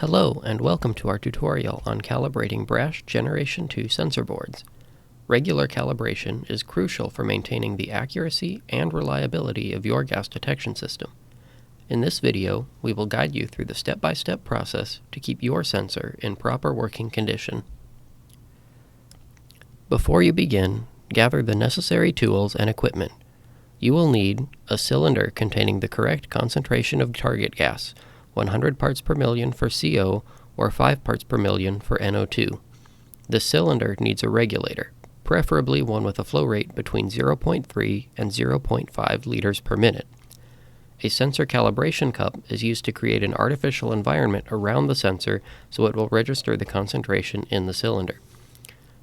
Hello and welcome to our tutorial on calibrating brash Generation 2 sensor boards. Regular calibration is crucial for maintaining the accuracy and reliability of your gas detection system. In this video, we will guide you through the step-by-step process to keep your sensor in proper working condition. Before you begin, gather the necessary tools and equipment. You will need a cylinder containing the correct concentration of target gas, 100 parts per million for CO or 5 parts per million for NO2. The cylinder needs a regulator, preferably one with a flow rate between 0.3 and 0.5 liters per minute. A sensor calibration cup is used to create an artificial environment around the sensor so it will register the concentration in the cylinder.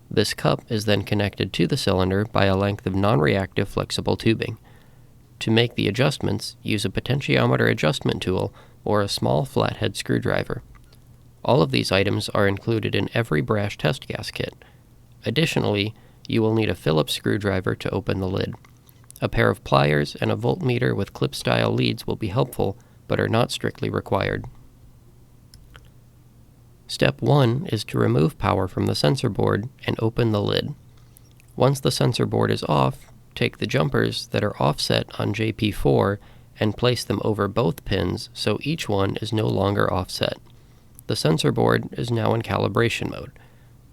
This cup is then connected to the cylinder by a length of non-reactive flexible tubing. To make the adjustments, use a potentiometer adjustment tool or a small flathead screwdriver. All of these items are included in every brash test gas kit. Additionally, you will need a Phillips screwdriver to open the lid. A pair of pliers and a voltmeter with clip-style leads will be helpful, but are not strictly required. Step 1 is to remove power from the sensor board and open the lid. Once the sensor board is off, take the jumpers that are offset on JP4 and place them over both pins so each one is no longer offset. The sensor board is now in calibration mode.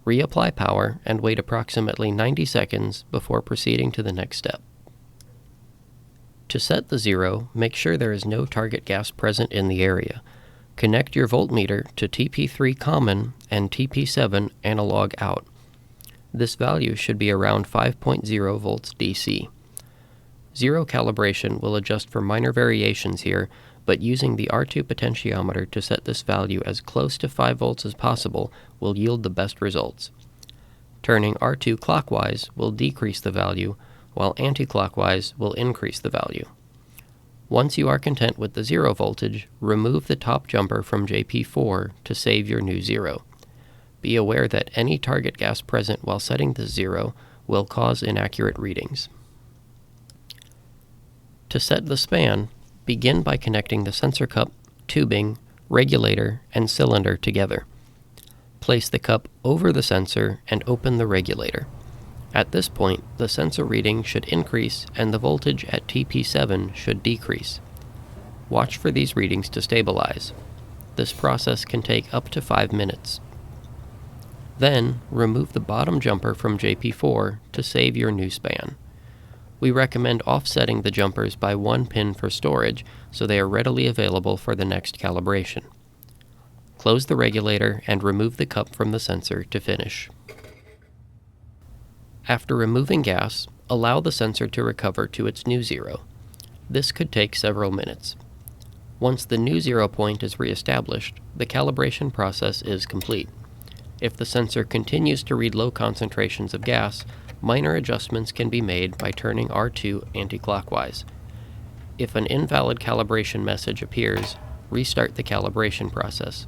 Reapply power and wait approximately 90 seconds before proceeding to the next step. To set the zero, make sure there is no target gas present in the area. Connect your voltmeter to TP3 common and TP7 analog out. This value should be around 5.0 volts DC. Zero calibration will adjust for minor variations here, but using the R2 potentiometer to set this value as close to 5 volts as possible will yield the best results. Turning R2 clockwise will decrease the value, while anti-clockwise will increase the value. Once you are content with the zero voltage, remove the top jumper from JP4 to save your new zero. Be aware that any target gas present while setting the zero will cause inaccurate readings. To set the span, begin by connecting the sensor cup, tubing, regulator, and cylinder together. Place the cup over the sensor and open the regulator. At this point, the sensor reading should increase and the voltage at TP7 should decrease. Watch for these readings to stabilize. This process can take up to 5 minutes. Then, remove the bottom jumper from JP4 to save your new span. We recommend offsetting the jumpers by 1 pin for storage so they are readily available for the next calibration. Close the regulator and remove the cup from the sensor to finish. After removing gas, allow the sensor to recover to its new zero. This could take several minutes. Once the new zero point is reestablished, the calibration process is complete. If the sensor continues to read low concentrations of gas, minor adjustments can be made by turning R2 anti-clockwise. If an invalid calibration message appears, restart the calibration process.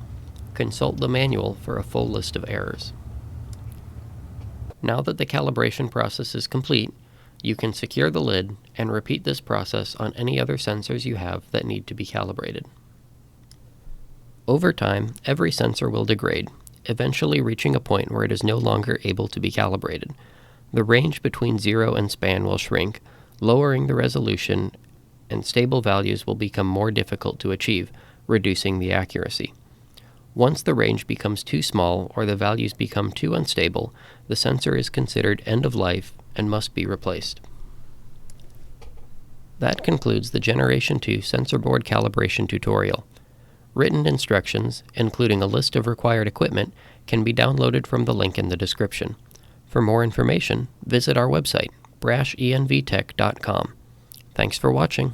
Consult the manual for a full list of errors. Now that the calibration process is complete, you can secure the lid and repeat this process on any other sensors you have that need to be calibrated. Over time, every sensor will degrade, eventually reaching a point where it is no longer able to be calibrated. The range between zero and span will shrink, lowering the resolution, and stable values will become more difficult to achieve, reducing the accuracy. Once the range becomes too small or the values become too unstable, the sensor is considered end of life and must be replaced. That concludes the Generation 2 sensor board calibration tutorial. Written instructions, including a list of required equipment, can be downloaded from the link in the description. For more information, visit our website, brashenvtech.com. Thanks for watching.